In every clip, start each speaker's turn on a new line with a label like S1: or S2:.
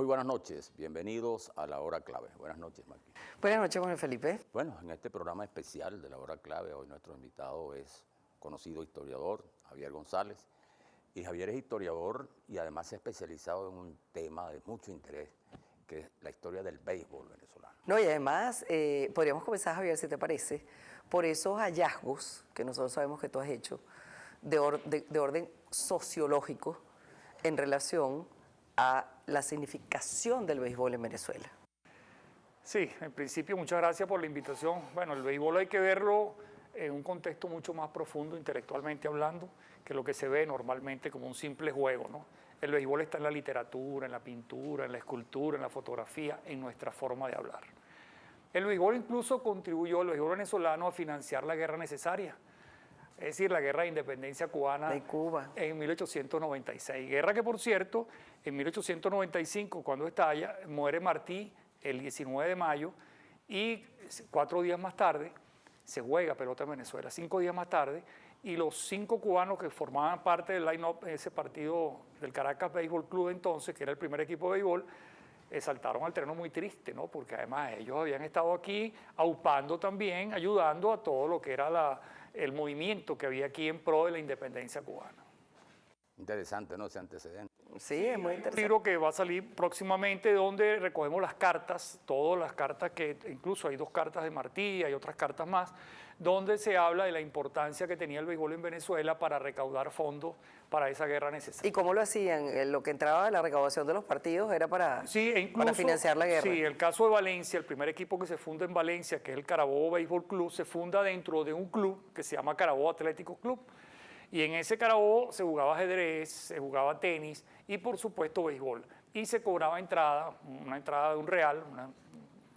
S1: Muy buenas noches, bienvenidos a La Hora Clave. Buenas noches, Maki.
S2: Buenas noches, Juan Felipe.
S1: Bueno, en este programa especial de La Hora Clave, hoy nuestro invitado es conocido historiador, Javier González. Y Javier es historiador y además se ha especializado en un tema de mucho interés, que es la historia del béisbol venezolano.
S2: No, y además, podríamos comenzar, Javier, si te parece, por esos hallazgos que nosotros sabemos que tú has hecho de orden sociológico en relación a la significación del béisbol en Venezuela.
S3: Sí, en principio muchas gracias por la invitación. Bueno, el béisbol hay que verlo en un contexto mucho más profundo, intelectualmente hablando, que lo que se ve normalmente como un simple juego, ¿no? El béisbol está en la literatura, en la pintura, en la escultura, en la fotografía, en nuestra forma de hablar. El béisbol incluso contribuyó, el béisbol venezolano, a financiar la guerra necesaria, es decir, la guerra de independencia cubana
S2: de Cuba
S3: en 1896. Guerra que, por cierto, en 1895, cuando estalla, muere Martí el 19 de mayo y 4 días más tarde se juega pelota en Venezuela. 5 días más tarde, y los 5 cubanos que formaban parte del line-up en ese partido del Caracas Baseball Club entonces, que era el primer equipo de béisbol, saltaron al terreno muy triste, ¿no? Porque además ellos habían estado aquí aupando también, ayudando a todo lo que era el movimiento que había aquí en pro de la independencia cubana.
S1: Interesante, ¿no? Ese antecedente.
S2: Sí, es muy
S3: Un
S2: interesante.
S3: libro que va a salir próximamente donde recogemos las cartas, todas las cartas que, incluso hay 2 cartas de Martí, hay otras cartas más, donde se habla de la importancia que tenía el béisbol en Venezuela para recaudar fondos para esa guerra necesaria.
S2: ¿Y cómo lo hacían? Lo que entraba de la recaudación de los partidos era para,
S3: Sí, e incluso,
S2: para financiar la guerra.
S3: Sí, el caso de Valencia, el primer equipo que se funda en Valencia, que es el Carabobo Béisbol Club, se funda dentro de un club que se llama Carabobo Atlético Club. Y en ese Carabobo se jugaba ajedrez, se jugaba tenis y por supuesto béisbol. Y se cobraba entrada, una entrada de $1, una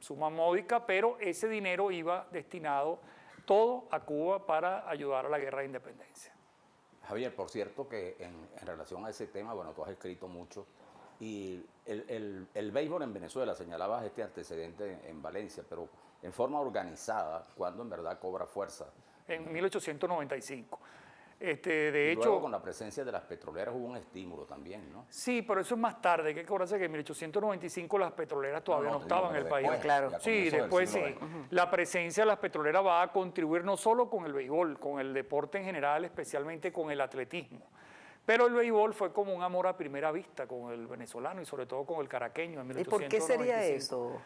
S3: suma módica, pero ese dinero iba destinado todo a Cuba para ayudar a la guerra de independencia.
S1: Javier, por cierto que en relación a ese tema, bueno, tú has escrito mucho, y el béisbol en Venezuela, señalabas este antecedente en Valencia, pero en forma organizada, ¿cuándo en verdad cobra fuerza?
S3: En 1895. De
S1: Y
S3: hecho,
S1: luego con la presencia de las petroleras hubo un estímulo también, ¿no?
S3: sí, pero eso es más tarde. Hay que acordarse que en 1895 las petroleras todavía no estaban en el país.
S2: Claro.
S3: Sí, después sí. La presencia de las petroleras va a contribuir no solo con el béisbol, con el deporte en general, especialmente con el atletismo. Pero el béisbol fue como un amor a primera vista con el venezolano y sobre todo con el caraqueño en 1895.
S2: ¿Y por qué sería eso?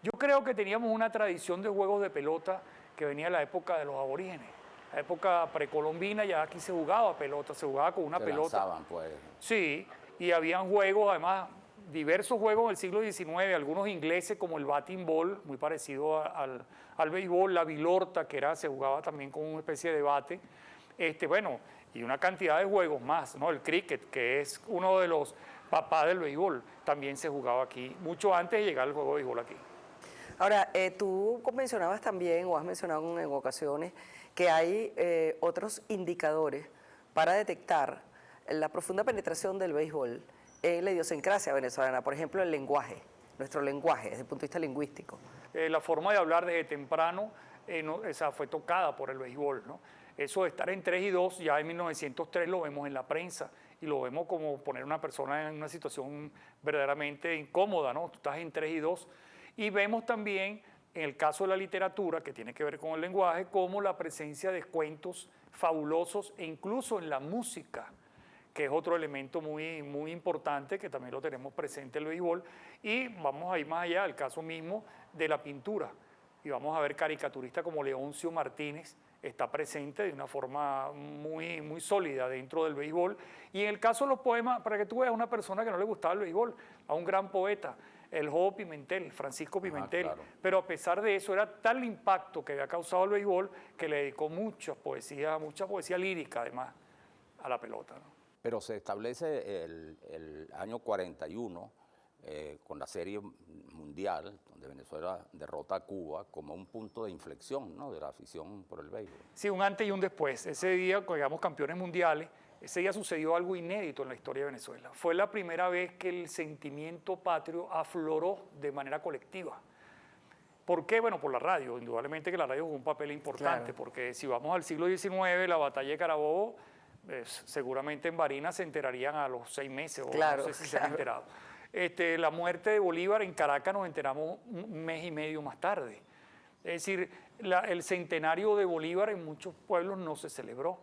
S3: Yo creo que teníamos una tradición de juegos de pelota que venía de la época de los aborígenes. La época precolombina, ya aquí se jugaba pelota, se jugaba con una pelota.
S1: Lanzaban, pues.
S3: Sí, y habían juegos, además, diversos juegos en el siglo XIX, algunos ingleses como el batting ball, muy parecido al béisbol, la vilorta, que se jugaba también con una especie de bate, bueno, y una cantidad de juegos más, ¿no? El cricket, que es uno de los papás del béisbol, también se jugaba aquí, mucho antes de llegar al juego de béisbol aquí.
S2: Ahora, tú mencionabas también, o has mencionado en ocasiones, que hay otros indicadores para detectar la profunda penetración del béisbol en la idiosincrasia venezolana. Por ejemplo, el lenguaje, nuestro lenguaje, desde el punto de vista lingüístico.
S3: La forma de hablar desde temprano esa fue tocada por el béisbol, ¿no? Eso de estar en 3 y 2, ya en 1903 lo vemos en la prensa y lo vemos como poner a una persona en una situación verdaderamente incómoda, ¿no? Tú estás en 3 y 2. Y vemos también, en el caso de la literatura, que tiene que ver con el lenguaje, como la presencia de cuentos fabulosos e incluso en la música, que es otro elemento muy, muy importante que también lo tenemos presente en el béisbol. Y vamos a ir más allá, el caso mismo de la pintura. Y vamos a ver caricaturistas como Leoncio Martínez, está presente de una forma muy, muy sólida dentro del béisbol. Y en el caso de los poemas, para que tú veas a una persona que no le gustaba el béisbol, a un gran poeta, el Jobo Pimentel, Francisco Pimentel,
S1: claro.
S3: Pero a pesar de eso era tal el impacto que había causado el béisbol que le dedicó mucha poesía lírica además a la pelota, ¿no?
S1: Pero se establece el año 41 con la Serie Mundial, donde Venezuela derrota a Cuba como un punto de inflexión, ¿no?, de la afición por el béisbol.
S3: Sí, un antes y un después. Ese día, llegamos campeones mundiales, ese día sucedió algo inédito en la historia de Venezuela. Fue la primera vez que el sentimiento patrio afloró de manera colectiva. ¿Por qué? Bueno, por la radio. Indudablemente que la radio jugó un papel importante, claro. Porque si vamos al siglo XIX, la batalla de Carabobo, seguramente en Barinas se enterarían a los 6 meses, o
S2: claro,
S3: no sé si se han enterado. La muerte de Bolívar en Caracas nos enteramos un mes y medio más tarde. Es decir, el centenario de Bolívar en muchos pueblos no se celebró.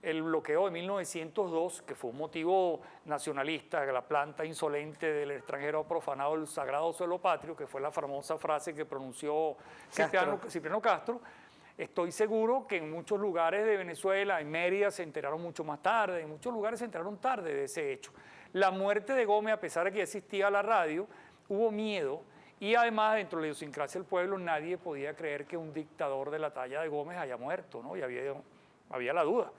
S3: El bloqueo de 1902, que fue un motivo nacionalista, la planta insolente del extranjero ha profanado el sagrado suelo patrio, que fue la famosa frase que pronunció Cipriano Castro, estoy seguro que en muchos lugares de Venezuela, en Mérida, se enteraron mucho más tarde, en muchos lugares se enteraron tarde de ese hecho. La muerte de Gómez, a pesar de que ya existía la radio, hubo miedo y además dentro de la idiosincrasia del pueblo nadie podía creer que un dictador de la talla de Gómez haya muerto, ¿no? Y había la duda.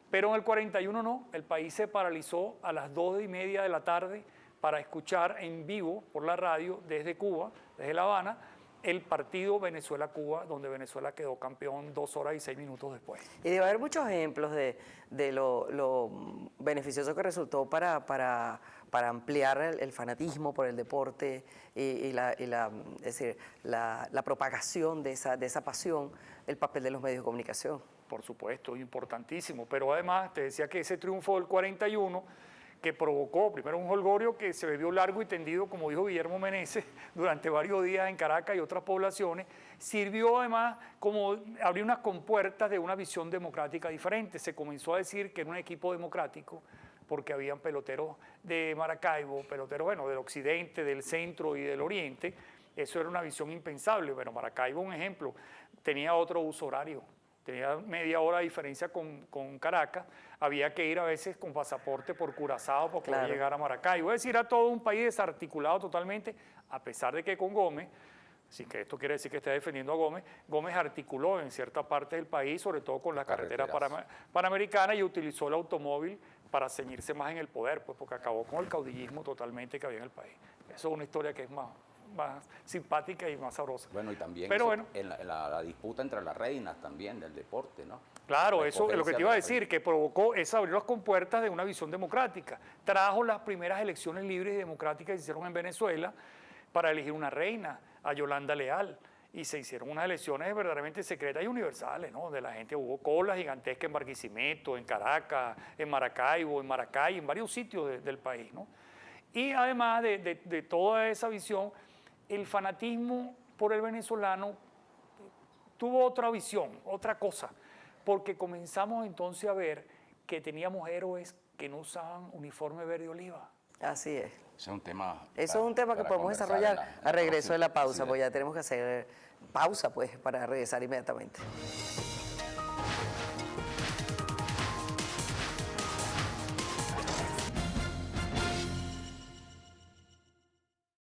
S3: Pero en el 41 no, el país se paralizó a las 2:30 de la tarde para escuchar en vivo por la radio desde Cuba, desde La Habana, el partido Venezuela-Cuba, donde Venezuela quedó campeón 2 horas y 6 minutos después.
S2: Y debe haber muchos ejemplos de lo beneficioso que resultó para ampliar el fanatismo por el deporte es decir, la propagación de esa pasión, el papel de los medios de comunicación.
S3: Por supuesto, importantísimo. Pero además, te decía que ese triunfo del 41, que provocó primero un jolgorio que se bebió largo y tendido, como dijo Guillermo Meneses, durante varios días en Caracas y otras poblaciones, sirvió además como abrir unas compuertas de una visión democrática diferente. Se comenzó a decir que era un equipo democrático, porque habían peloteros de Maracaibo, peloteros, bueno, del occidente, del centro y del oriente. Eso era una visión impensable. Bueno, Maracaibo, un ejemplo, tenía otro uso horario. Tenía media hora de diferencia con Caracas, había que ir a veces con pasaporte por Curazao para poder llegar a Maracaibo. Es decir, era todo un país desarticulado totalmente, a pesar de que con Gómez, así que esto quiere decir que está defendiendo a Gómez, Gómez articuló en cierta parte del país, sobre todo con la carretera panamericana, y utilizó el automóvil para ceñirse más en el poder, pues porque acabó con el caudillismo totalmente que había en el país. Eso es una historia que es más simpática y más sabrosa.
S1: Bueno, y también
S3: pero bueno,
S1: en la disputa entre las reinas también del deporte, ¿no?
S3: Claro, eso es lo que te iba a decir, que provocó esa abrir las compuertas de una visión democrática. Trajo las primeras elecciones libres y democráticas que se hicieron en Venezuela para elegir una reina, a Yolanda Leal, y se hicieron unas elecciones verdaderamente secretas y universales, ¿no? De la gente, hubo colas gigantescas en Barquisimeto, en Caracas, en Maracaibo, en Maracay, en varios sitios del país, ¿no? Y además de toda esa visión, el fanatismo por el venezolano tuvo otra visión, otra cosa, porque comenzamos entonces a ver que teníamos héroes que no usaban uniforme verde oliva.
S2: Así es.
S1: Ese es un tema.
S2: Eso es un tema que podemos desarrollar a regreso de la pausa, porque ya tenemos que hacer pausa pues para regresar inmediatamente.